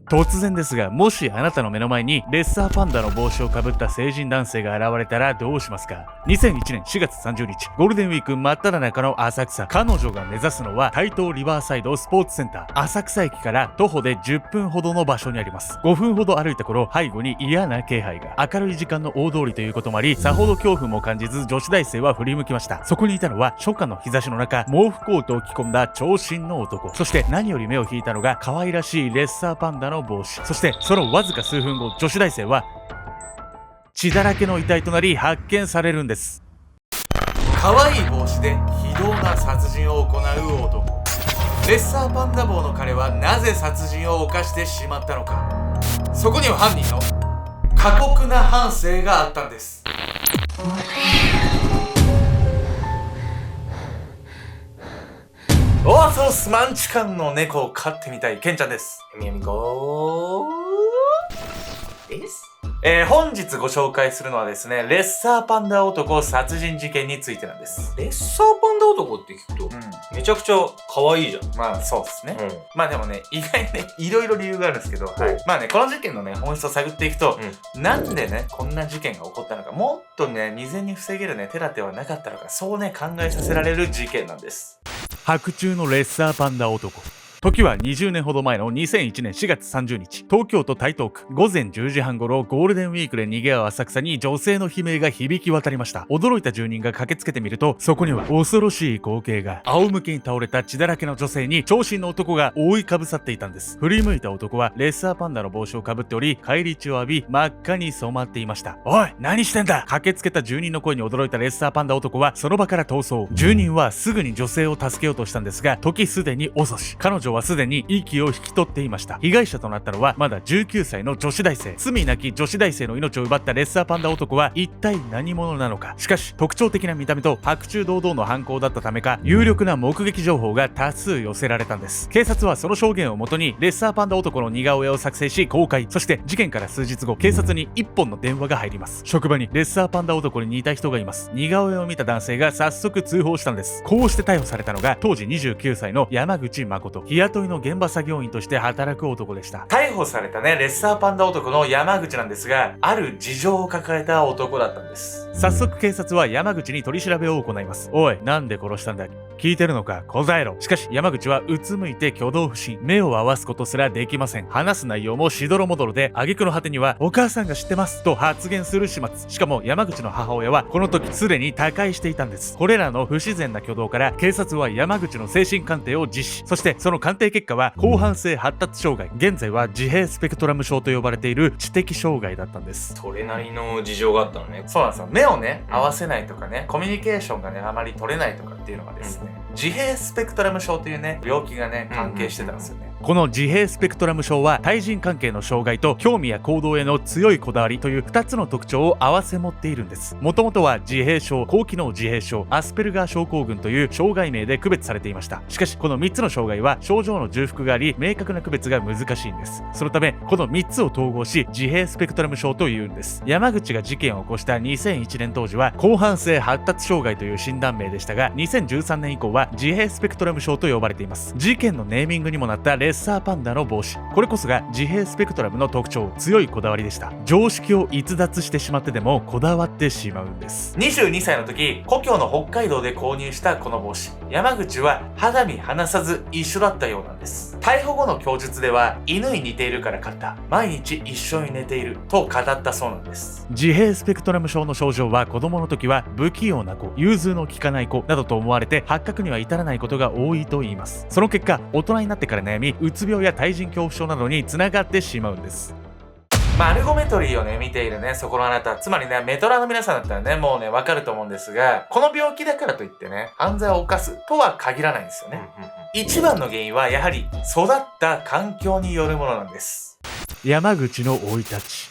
突然ですが、もしあなたの目の前にレッサーパンダの帽子をかぶった成人男性が現れたらどうしますか？ 2001 年4月30日、ゴールデンウィーク真っ只中の浅草。彼女が目指すのは台東リバーサイドスポーツセンター。浅草駅から徒歩で10分ほどの場所にあります。5分ほど歩いた頃、背後に嫌な気配が。明るい時間の大通りということもあり、さほど恐怖も感じず女子大生は振り向きました。そこにいたのは初夏の日差しの中、毛布コートを着込んだ長身の男。そして何より目を引いたのが可愛らしいレッサーパンダの帽子。そしてそのわずか数分後、女子大生は血だらけの遺体となり発見されるんです。可愛い帽子で非道な殺人を行う男。レッサーパンダ帽の彼はなぜ殺人を犯してしまったのか。そこには犯人の過酷な反省があったんです。オーソスマンチカンの猫を飼ってみたいケンちゃんです。みやみこーです。本日ご紹介するのはですね、レッサーパンダ男殺人事件についてなんです。レッサーパンダ男って聞くと、めちゃくちゃ可愛いじゃん。まあそうですね。まあでもね、意外にね、いろいろ理由があるんですけど、まあね、この事件のね、本質を探っていくと、なんでね、こんな事件が起こったのか、もっとね、未然に防げるね、手立てはなかったのか、そうね、考えさせられる事件なんです。白昼のレッサーパンダ男。時は20年ほど前の2001年4月30日、東京都台東区午前10時半頃、ゴールデンウィークで賑わう浅草に女性の悲鳴が響き渡りました。驚いた住人が駆けつけてみると、そこには恐ろしい光景が。仰向けに倒れた血だらけの女性に長身の男が覆いかぶさっていたんです。振り向いた男はレッサーパンダの帽子をかぶっており、返り血を浴び真っ赤に染まっていました。おい、何してんだ！駆けつけた住人の声に驚いたレッサーパンダ男はその場から逃走。住人はすぐに女性を助けようとしたんですが、時すでに遅し。彼女はすでに息を引き取っていました。被害者となったのはまだ19歳の女子大生。罪なき女子大生の命を奪ったレッサーパンダ男は一体何者なのか。しかし特徴的な見た目と白昼堂々の犯行だったためか、有力な目撃情報が多数寄せられたんです。警察はその証言をもとにレッサーパンダ男の似顔絵を作成し公開。そして事件から数日後、警察に一本の電話が入ります。職場にレッサーパンダ男に似た人がいます。似顔絵を見た男性が早速通報したんです。こうして逮捕されたのが当時29歳の山口誠。日雇いの現場作業員として働く男でした。逮捕されたね、レッサーパンダ男の山口なんですが、ある事情を抱えた男だったんです。早速警察は山口に取り調べを行います。おい、なんで殺したんだ？聞いてるのか、小ざえろ。しかし山口はうつむいて挙動不審。目を合わすことすらできません。話す内容もしどろもどろで、挙句の果てにはお母さんが知ってますと発言する始末。しかも山口の母親はこの時すでに他界していたんです。これらの不自然な挙動から警察は山口の精神鑑定を実施。そしてその鑑定結果は広範性発達障害、現在は自閉スペクトラム症と呼ばれている知的障害だったんです。それなりの事情があったのね。そうなんですよ。目をね、合わせないとかね、コミュニケーションがね、あまり取れないとかっていうのがですね、自閉スペクトラム症というね、病気がね、関係してたんですよね。この自閉スペクトラム症は対人関係の障害と興味や行動への強いこだわりという2つの特徴を併せ持っているんです。もともとは自閉症、高機能自閉症、アスペルガー症候群という障害名で区別されていました。しかしこの3つの障害は症状の重複があり、明確な区別が難しいんです。そのためこの3つを統合し自閉スペクトラム症というんです。山口が事件を起こした2001年当時は広範性発達障害という診断名でしたが、2013年以逸は自閉スペクトラム症と呼ばれています。事件のネーミングにもなったレッサーパンダの帽子、これこそが自閉スペクトラムの特徴、強いこだわりでした。常識を逸脱してしまってでもこだわってしまうんです。22歳の時、故郷の北海道で購入したこの帽子、山口は肌身離さず一緒だったようなんです。逮捕後の供述では、犬に似ているから買った、毎日一緒に寝ていると語ったそうなんです。自閉スペクトラム症の症状は子供の時は不器用な子、融通の利かない子などと思われて発覚には至らないことが多いと言います。その結果、大人になってから悩み、うつ病や対人恐怖症などにつながってしまうんです。アルゴメトリーをね、見ているね、そこのあなた、つまりね、メトラの皆さんだったらね、もうね、わかると思うんですが、この病気だからといってね、犯罪を犯すとは限らないんですよね。一番の原因は、やはり、育った環境によるものなんです。山口の生い立ち。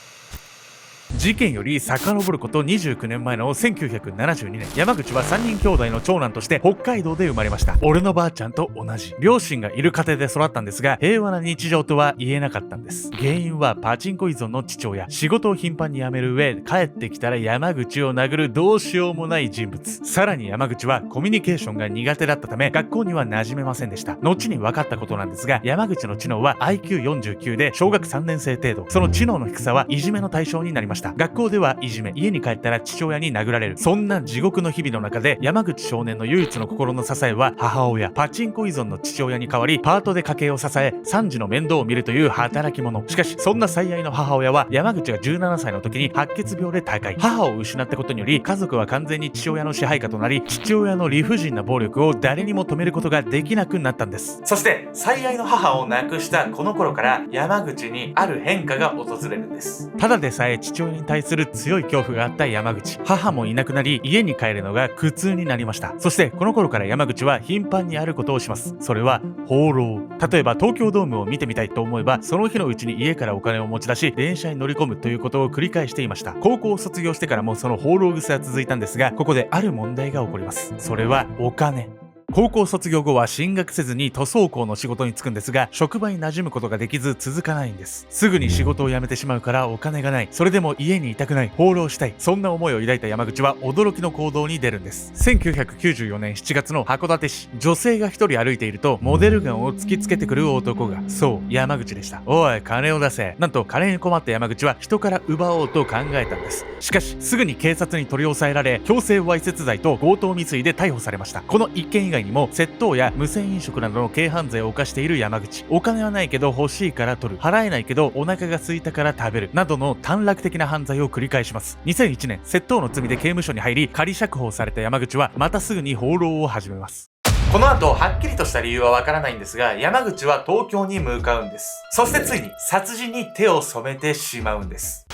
事件より遡ること29年前の1972年、山口は3人兄弟の長男として北海道で生まれました。俺のばあちゃんと同じ両親がいる家庭で育ったんですが、平和な日常とは言えなかったんです。原因はパチンコ依存の父親、仕事を頻繁に辞める上、帰ってきたら山口を殴るどうしようもない人物。さらに山口はコミュニケーションが苦手だったため、学校には馴染めませんでした。後に分かったことなんですが、山口の知能は IQ49 で小学3年生程度。その知能の低さはいじめの対象になりました。学校ではいじめ、家に帰ったら父親に殴られる。そんな地獄の日々の中で、山口少年の唯一の心の支えは母親。パチンコ依存の父親に代わり、パートで家計を支え、3児の面倒を見るという働き者。しかし、そんな最愛の母親は、山口が17歳の時に白血病で他界。母を失ったことにより、家族は完全に父親の支配下となり、父親の理不尽な暴力を誰にも止めることができなくなったんです。そして、最愛の母を亡くしたこの頃から、山口にある変化が訪れるんです。ただでさえ父親に対する強い恐怖があった山口。母もいなくなり、家に帰るのが苦痛になりました。そして、この頃から山口は頻繁にあることをします。それは、放浪。例えば、東京ドームを見てみたいと思えば、その日のうちに家からお金を持ち出し、電車に乗り込むということを繰り返していました。高校を卒業してからもその放浪癖は続いたんですが、ここである問題が起こります。それは、お金。高校卒業後は進学せずに塗装工の仕事に就くんですが、職場に馴染むことができず続かないんです。すぐに仕事を辞めてしまうからお金がない。それでも家にいたくない。放浪したい。そんな思いを抱いた山口は驚きの行動に出るんです。1994年7月の函館市、女性が一人歩いていると、モデルガンを突きつけてくる男が。そう、山口でした。おい、金を出せ。なんと、金に困った山口は人から奪おうと考えたんです。しかし、すぐに警察に取り押さえられ、強制わいせつ罪と強盗未遂で逮捕されました。この一件以外にも窃盗や無銭飲食などの軽犯罪を犯している山口。お金はないけど欲しいから取る、払えないけどお腹が空いたから食べるなどの短絡的な犯罪を繰り返します。2001年、窃盗の罪で刑務所に入り仮釈放された山口はまたすぐに放浪を始めます。この後、はっきりとした理由はわからないんですが、山口は東京に向かうんです。そしてついに殺人に手を染めてしまうんです。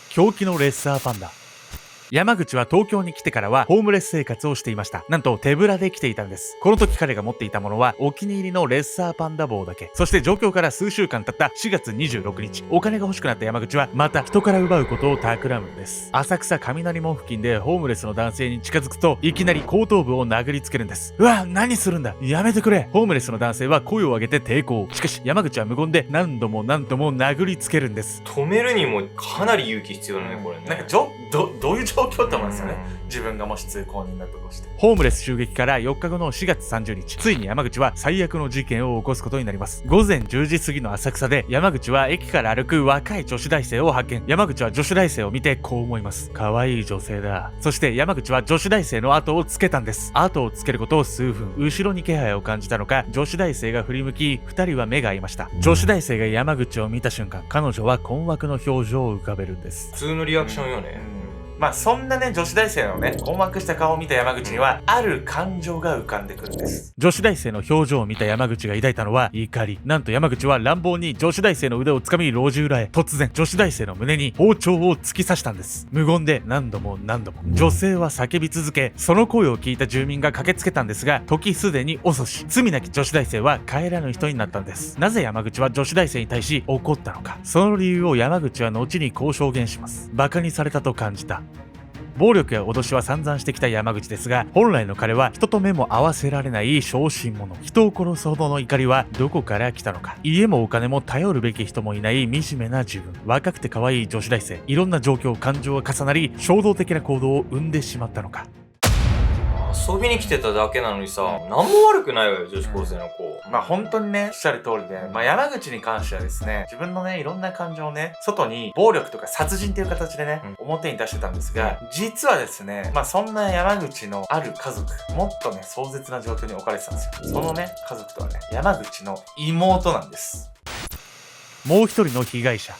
狂気のレッサーパンダ。山口は東京に来てからはホームレス生活をしていました。なんと手ぶらで来ていたんです。この時彼が持っていたものはお気に入りのレッサーパンダ帽だけ。そして上京から数週間経った4月26日、お金が欲しくなった山口はまた人から奪うことを企むんです。浅草雷門付近でホームレスの男性に近づくと、いきなり後頭部を殴りつけるんです。うわ、何するんだ、やめてくれ。ホームレスの男性は声を上げて抵抗。しかし山口は無言で何度も殴りつけるんです。止めるにもかなり勇気必要だね、これね。なんかどういう状況って思うんですよね。自分がもし通行人だったとして。ホームレス襲撃から4日後の4月30日、ついに山口は最悪の事件を起こすことになります。午前10時過ぎの浅草で山口は駅から歩く若い女子大生を発見。山口は女子大生を見てこう思います。可愛い女性だ。そして山口は女子大生の後をつけたんです。後をつけることを数分、後ろに気配を感じたのか、女子大生が振り向き、2人は目が合いました。女子大生が山口を見た瞬間、彼女は困惑の表情を浮かべるんです。普通のリアクションよね。まあそんなね、女子大生のね、困惑した顔を見た山口にはある感情が浮かんでくるんです。女子大生の表情を見た山口が抱いたのは怒り。なんと山口は乱暴に女子大生の腕をつかみ路地裏へ。突然女子大生の胸に包丁を突き刺したんです。無言で何度も女性は叫び続け、その声を聞いた住民が駆けつけたんですが、時すでに遅し。罪なき女子大生は帰らぬ人になったんです。なぜ山口は女子大生に対し怒ったのか。その理由を山口は後にこう証言します。馬鹿にされたと感じた。暴力や脅しは散々してきた山口ですが、本来の彼は人と目も合わせられない小心者。人を殺すほどの怒りはどこから来たのか。家もお金も頼るべき人もいない惨めな自分。若くて可愛い女子大生。いろんな状況、感情が重なり、衝動的な行動を生んでしまったのか。遊びに来てただけなのにさ、何も悪くないわよ、女子高生の子。まあ本当にね、おっしゃる通りで、まあ山口に関してはですね、自分のね、いろんな感情をね、外に暴力とか殺人っていう形でね、表に出してたんですが、実はですね、まあそんな山口のある家族、もっとね、壮絶な状況に置かれてたんですよ。そのね、家族とはね、山口の妹なんです。もう一人の被害者。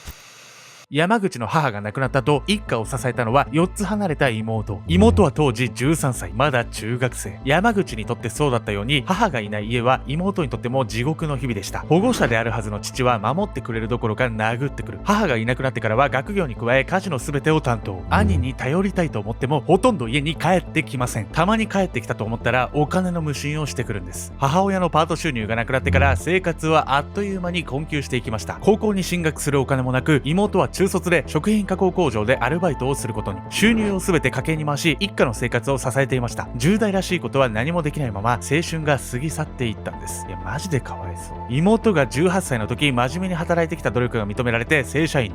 山口の母が亡くなった後、一家を支えたのは4つ離れた妹。妹は当時13歳、まだ中学生。山口にとってそうだったように、母がいない家は妹にとっても地獄の日々でした。保護者であるはずの父は守ってくれるどころか殴ってくる。母がいなくなってからは学業に加え家事の全てを担当。兄に頼りたいと思ってもほとんど家に帰ってきません。たまに帰ってきたと思ったらお金の無心をしてくるんです。母親のパート収入がなくなってから生活はあっという間に困窮していきました。高校に進学するお金もなく、妹は中卒で食品加工工場でアルバイトをすることに。収入を全て家計に回し、一家の生活を支えていました。10代らしいことは何もできないまま青春が過ぎ去っていったんです。いやマジでかわいそう。妹が18歳の時真面目に働いてきた努力が認められて正社員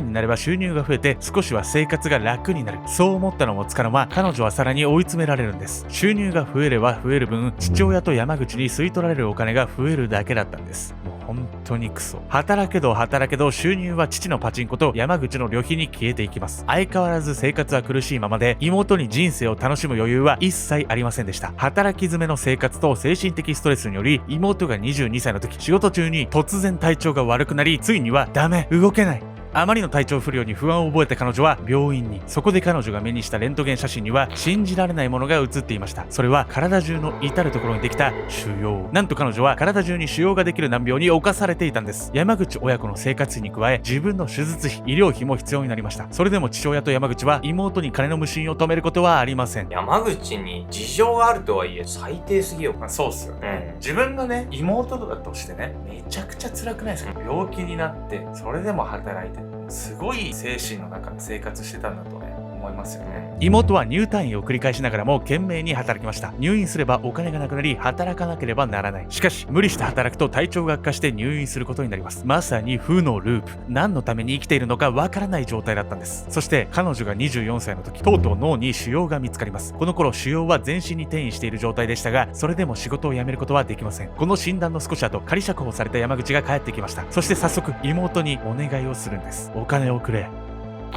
になれば収入が増えて少しは生活が楽になる。そう思ったのもつかの間、彼女はさらに追い詰められるんです。収入が増えれば増える分、父親と山口に吸い取られるお金が増えるだけだったんです。もう本当にクソ。働けど収入は父のパチンコと山口の旅費に消えていきます。相変わらず生活は苦しいままで、妹に人生を楽しむ余裕は一切ありませんでした。働き詰めの生活と精神的ストレスにより、妹が22歳の時、仕事中に突然体調が悪くなり、ついにはダメ、動けない。あまりの体調不良に不安を覚えた彼女は病院に。そこで彼女が目にしたレントゲン写真には信じられないものが写っていました。それは体中の至るところにできた腫瘍。なんと彼女は体中に腫瘍ができる難病に侵されていたんです。山口親子の生活費に加え、自分の手術費、医療費も必要になりました。それでも父親と山口は妹に金の無心を止めることはありません。山口に事情があるとはいえ最低すぎよ。そうっすよね。自分のね、妹だとしてね、めちゃくちゃ辛くないですか？病気になって、それでも働いて、すごい精神の中で生活してたんだとね、思いますよね。妹は入退院を繰り返しながらも懸命に働きました。入院すればお金がなくなり、働かなければならない。しかし無理して働くと体調が悪化して入院することになります。まさに負のループ。何のために生きているのかわからない状態だったんです。そして彼女が24歳の時、とうとう脳に腫瘍が見つかります。この頃腫瘍は全身に転移している状態でしたが、それでも仕事を辞めることはできません。この診断の少し後、仮釈放された山口が帰ってきました。そして早速妹にお願いをするんです。お金をくれ。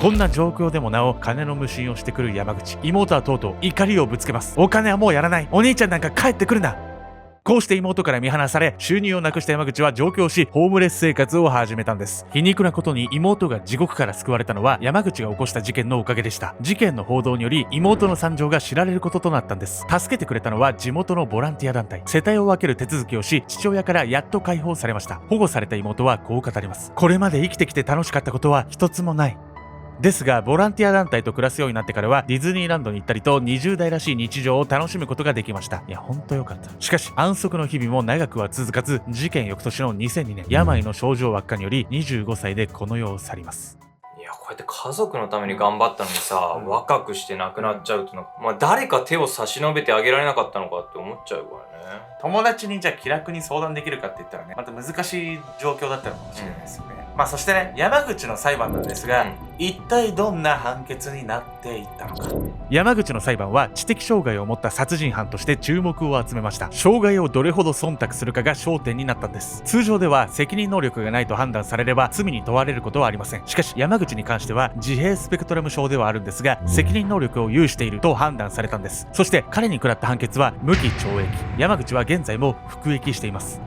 こんな状況でもなお金の無心をしてくる山口。妹はとうとう怒りをぶつけます。お金はもうやらない。お兄ちゃんなんか帰ってくるな。こうして妹から見放され、収入をなくした山口は上京し、ホームレス生活を始めたんです。皮肉なことに妹が地獄から救われたのは山口が起こした事件のおかげでした。事件の報道により妹の惨状が知られることとなったんです。助けてくれたのは地元のボランティア団体。世帯を分ける手続きをし、父親からやっと解放されました。保護された妹はこう語ります。これまで生きてきて楽しかったことは一つもない。ですが、ボランティア団体と暮らすようになってからはディズニーランドに行ったりと20代らしい日常を楽しむことができました。いや、ほんとよかった。しかし、安息の日々も長くは続かず、事件翌年の2002年、病の症状悪化により25歳でこの世を去ります。いや、こうやって家族のために頑張ったのにさ、若くして亡くなっちゃうと誰か手を差し伸べてあげられなかったのかって思っちゃうからね。友達にじゃあ気楽に相談できるかって言ったらね、また難しい状況だったのかもしれないですよね。まあそしてね、山口の裁判なんですが、一体どんな判決になっていったのか。山口の裁判は知的障害を持った殺人犯として注目を集めました。障害をどれほど忖度するかが焦点になったんです。通常では責任能力がないと判断されれば罪に問われることはありません。しかし山口に関しては自閉スペクトラム症ではあるんですが、責任能力を有していると判断されたんです。そして彼に下った判決は無期懲役。山口は現在も服役しています。